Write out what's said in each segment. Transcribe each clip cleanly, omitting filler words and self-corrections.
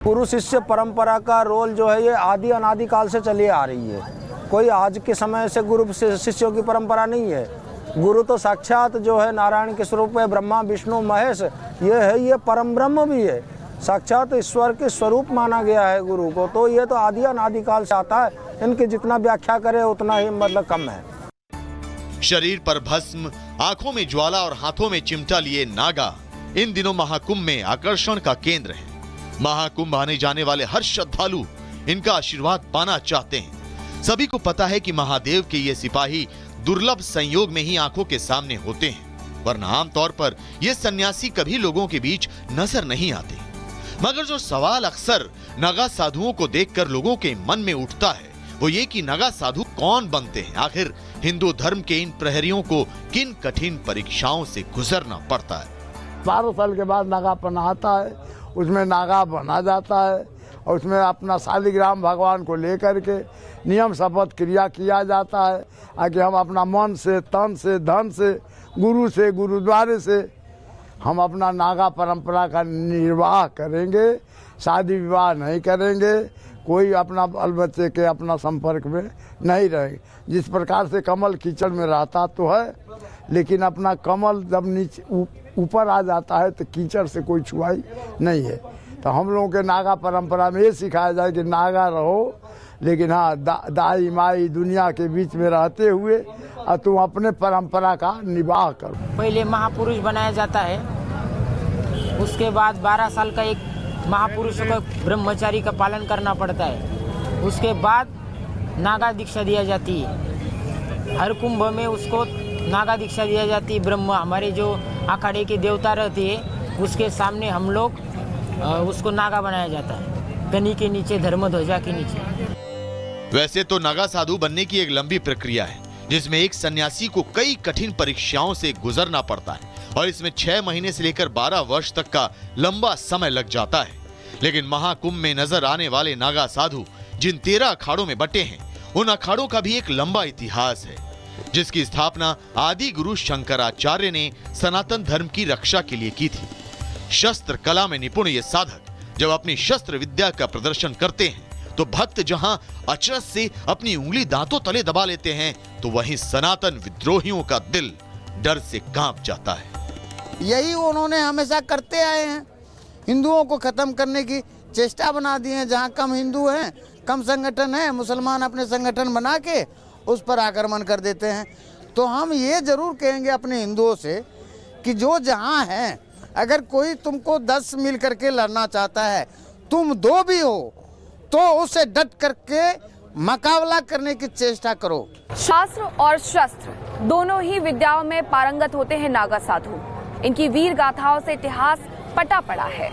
गुरु शिष्य परंपरा का रोल जो है ये आदि अनादि काल से चली आ रही है। कोई आज के समय से गुरु शिष्यों की परंपरा नहीं है। गुरु तो साक्षात जो है नारायण के स्वरूप है, ब्रह्मा विष्णु महेश ये है, ये परम ब्रह्म भी है, साक्षात ईश्वर के स्वरूप माना गया है गुरु को। तो ये तो आदि अनादि काल से आता है, इनकी जितना व्याख्या करे उतना ही मतलब कम है। शरीर पर भस्म, आंखों में ज्वाला और हाथों में चिमटा लिए नागा इन दिनों महाकुंभ में आकर्षण का केंद्र है। महाकुंभ आने जाने वाले हर श्रद्धालु इनका आशीर्वाद पाना चाहते हैं। सभी को पता है कि महादेव के ये सिपाही दुर्लभ संयोग में ही आंखों के सामने होते हैं, वरना आमतौर पर ये सन्यासी कभी लोगों के बीच नजर नहीं आते। मगर जो सवाल अक्सर नागा साधुओं को देखकर लोगों के मन में उठता है वो ये कि नागा साधु कौन बनते हैं। आखिर हिंदू धर्म के इन प्रहरियों को किन कठिन परीक्षाओं से गुजरना पड़ता है। 12 साल के बाद नागापन आता है, उसमें नागा बना जाता है और उसमें अपना शालिग्राम भगवान को लेकर के नियम शपथ क्रिया किया जाता है कि हम अपना मन से, तन से, धन से, गुरु से, गुरुद्वारे से हम अपना नागा परंपरा का निर्वाह करेंगे। शादी विवाह नहीं करेंगे, कोई अपना बाल बच्चे के अपना संपर्क में नहीं रहेंगे। जिस प्रकार से कमल कीचड़ में रहता तो है, लेकिन अपना कमल जब नीचे ऊपर आ जाता है तो कीचड़ से कोई छुआई नहीं है। तो हम लोगों के नागा परंपरा में ये सिखाया जाए कि नागा रहो, लेकिन हाँ दाई माई दुनिया के बीच में रहते हुए और तुम अपने परंपरा का निवाह करो। पहले महापुरुष बनाया जाता है, उसके बाद 12 साल का एक महापुरुषों का ब्रह्मचारी का पालन करना पड़ता है। उसके बाद नागा दीक्षा दिया जाती है। हर कुंभ में उसको नागा दीक्षा दिया जाती है। ब्रह्म हमारे जो अखाड़े के देवता रहते हैं उसके सामने हम लोग उसको नागा बनाया जाता है, गनी के नीचे, धर्मध्वजा के नीचे। वैसे तो नागा साधु बनने की एक लंबी प्रक्रिया है जिसमें एक सन्यासी को कई कठिन परीक्षाओं से गुजरना पड़ता है और इसमें 6 महीने से लेकर 12 वर्ष तक का लंबा समय लग जाता है। लेकिन महाकुंभ में नजर आने वाले नागा साधु जिन 13 अखाड़ों में बटे हैं, उन अखाड़ों का भी एक लंबा इतिहास है जिसकी स्थापना आदि गुरु शंकराचार्य ने सनातन धर्म की रक्षा के लिए की थी। शस्त्र कला में निपुण ये साधक जब अपनी शस्त्र विद्या का प्रदर्शन करते हैं तो भक्त जहां अचरज से अपनी उंगली दांतों तले दबा लेते हैं तो वहीं सनातन विद्रोहियों का दिल डर से कांप जाता है। यही उन्होंने हमेशा करते आए हैं, हिंदुओं को खत्म करने की चेष्टा बना दी है। जहां कम हिंदू हैं, कम संगठन है, मुसलमान अपने संगठन बना के उस पर आक्रमण कर देते हैं। तो हम ये जरूर कहेंगे अपने हिंदुओं से कि जो जहां है, अगर कोई तुमको 10 मिल करके लड़ना चाहता है, तुम 2 भी हो तो उससे डट करके मुकाबला करने की चेष्टा करो। शास्त्र और शस्त्र दोनों ही विद्याओं में पारंगत होते हैं नागा साधु। इनकी वीर गाथाओं से इतिहास पटा पड़ा है।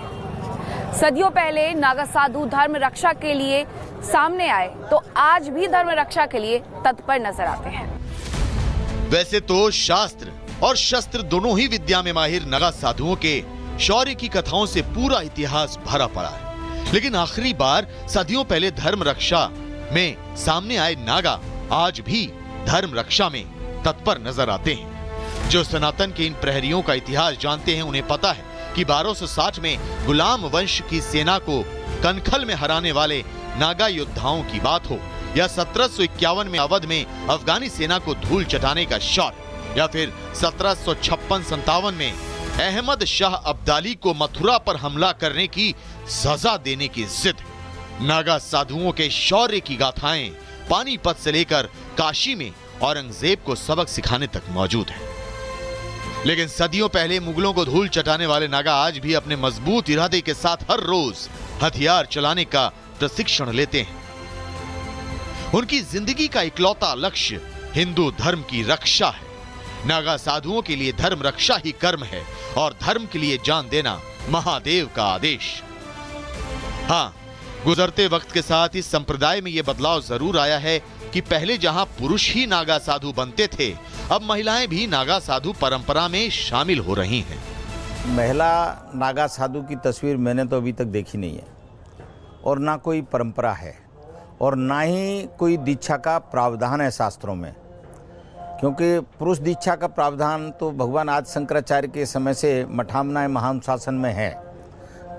सदियों पहले नागा साधु धर्म रक्षा के लिए सामने आए तो आज भी धर्म रक्षा के लिए तत्पर नजर आते हैं। वैसे तो शास्त्र और शस्त्र दोनों ही विद्या में माहिर नागा साधुओं के शौर्य की कथाओं से पूरा इतिहास भरा पड़ा है। लेकिन आखिरी बार सदियों पहले धर्म रक्षा में सामने आए नागा आज भी धर्म रक्षा में तत्पर नजर आते हैं। जो सनातन के इन प्रहरियों का इतिहास जानते हैं उन्हें पता है कि 1260 में गुलाम वंश की सेना को कनखल में हराने वाले नागा योद्धाओं की बात हो या 1751 में अवध में अफगानी सेना को धूल चटाने का शौर्य या फिर 1756-57 में अहमद शाह अब्दाली को मथुरा पर हमला करने की सजा देने की जिद, नागा साधुओं के शौर्य की गाथाएं पानीपत से लेकर काशी में औरंगजेब को सबक सिखाने तक मौजूद है। लेकिन सदियों पहले मुगलों को धूल चटाने वाले नागा आज भी अपने मजबूत इरादे के साथ हर रोज हथियार चलाने का प्रशिक्षण लेते हैं। उनकी जिंदगी का इकलौता लक्ष्य हिंदू धर्म की रक्षा है। नागा साधुओं के लिए धर्म रक्षा ही कर्म है और धर्म के लिए जान देना महादेव का आदेश। हाँ, गुजरते वक्त के साथ इस संप्रदाय में यह बदलाव जरूर आया है कि पहले जहां पुरुष ही नागा साधु बनते थे, अब महिलाएं भी नागा साधु परंपरा में शामिल हो रही हैं। महिला नागा साधु की तस्वीर मैंने तो अभी तक देखी नहीं है और ना कोई परंपरा है और ना ही कोई दीक्षा का प्रावधान है शास्त्रों में, क्योंकि पुरुष दीक्षा का प्रावधान तो भगवान आदि शंकराचार्य के समय से मठामनाए महानुशासन में है,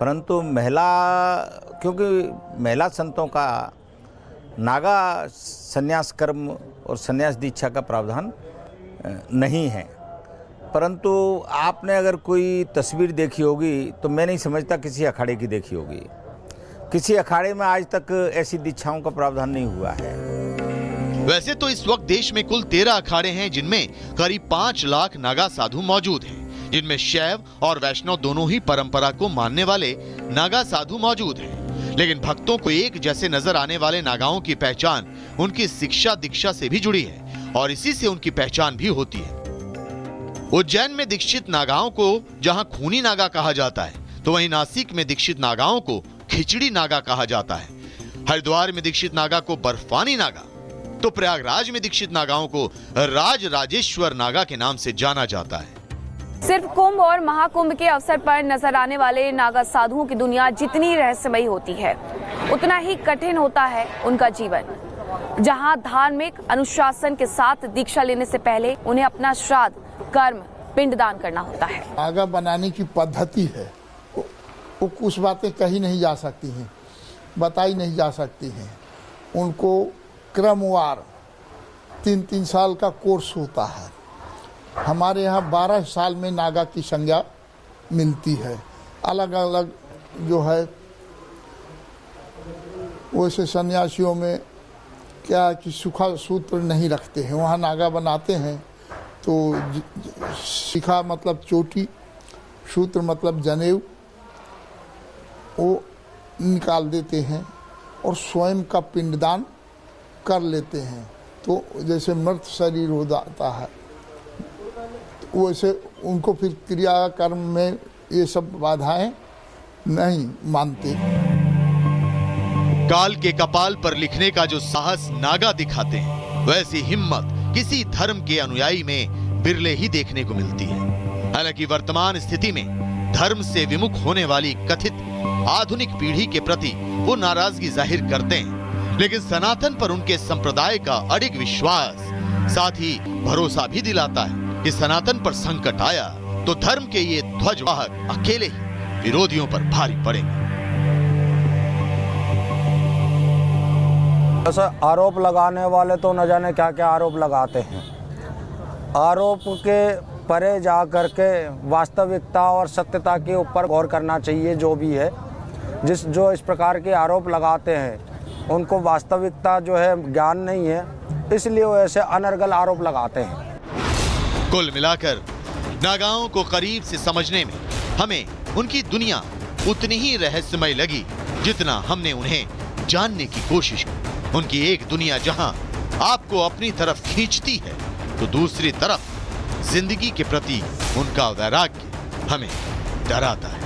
परंतु महिला क्योंकि महिला संतों का नागा संन्यास कर्म और संन्यास दीक्षा का प्रावधान नहीं है। परंतु आपने अगर कोई तस्वीर देखी होगी तो मैं नहीं समझता किसी अखाड़े की देखी होगी। किसी अखाड़े में आज तक ऐसी दीक्षाओं का प्रावधान नहीं हुआ है। वैसे तो इस वक्त देश में कुल 13 अखाड़े हैं, जिनमें करीब 5 लाख नागा साधु मौजूद हैं, जिनमें शैव और वैष्णव दोनों ही परंपरा को मानने वाले नागा साधु मौजूद हैं। लेकिन भक्तों को एक जैसे नजर आने वाले नागाओं की पहचान उनकी शिक्षा दीक्षा से भी जुड़ी है और इसी से उनकी पहचान भी होती है। उज्जैन में दीक्षित नागाओं को जहां खूनी नागा कहा जाता है, तो वहीं नासिक में दीक्षित नागाओं को खिचड़ी नागा कहा जाता है। हरिद्वार में दीक्षित नागा को बर्फानी नागा, तो प्रयागराज में दीक्षित नागाओं को राज राजेश्वर नागा के नाम से जाना जाता है। सिर्फ कुंभ और महाकुंभ के अवसर पर नजर आने वाले नागा साधुओं की दुनिया जितनी रहस्यमयी होती है, उतना ही कठिन होता है उनका जीवन। जहां धार्मिक अनुशासन के साथ दीक्षा लेने से पहले उन्हें अपना श्राद्ध, कर्म, पिंडदान करना होता है। नागा बनाने की पद्धति है, वो कुछ बातें कही नहीं जा सकती हैं, बताई नहीं जा सकती हैं। उनको क्रमवार 3-3 साल का कोर्स होता है। हमारे यहाँ 12 साल में नागा की संज्ञा मिलती है। अलग अलग जो है, वैसे सन्यासियों में क्या कि सूखा सूत्र नहीं रखते हैं। वहाँ नागा बनाते हैं तो शिखा मतलब चोटी, सूत्र मतलब जनेऊ, वो निकाल देते हैं और स्वयं का पिंडदान कर लेते हैं। तो जैसे मृत शरीर हो जाता है, तो वैसे उनको फिर क्रियाकर्म में ये सब बाधाएं नहीं मानते। काल के कपाल पर लिखने का जो साहस नागा दिखाते हैं, वैसी हिम्मत किसी धर्म के अनुयायी में बिरले ही देखने को मिलती है। हालांकि वर्तमान स्थिति में धर्म से विमुख होने वाली कथित आधुनिक पीढ़ी के प्रति वो नाराजगी जाहिर करते हैं, लेकिन सनातन पर उनके संप्रदाय का अडिग विश्वास साथ ही भरोसा भी दिलाता है कि सनातन पर संकट आया तो धर्म के ये ध्वजवाहक अकेले ही विरोधियों पर भारी पड़ेंगे। आरोप लगाने वाले तो न जाने क्या क्या आरोप लगाते हैं। आरोप के परे जा करके वास्तविकता और सत्यता के ऊपर गौर करना चाहिए। जो भी है, जो इस प्रकार के आरोप लगाते हैं उनको वास्तविकता जो है ज्ञान नहीं है, इसलिए वो ऐसे अनर्गल आरोप लगाते हैं। कुल मिलाकर नागाओं को करीब से समझने में हमें उनकी दुनिया उतनी ही रहस्यमय लगी जितना हमने उन्हें जानने की कोशिश की। उनकी एक दुनिया जहां आपको अपनी तरफ खींचती है, तो दूसरी तरफ जिंदगी के प्रति उनका वैराग्य हमें डराता है।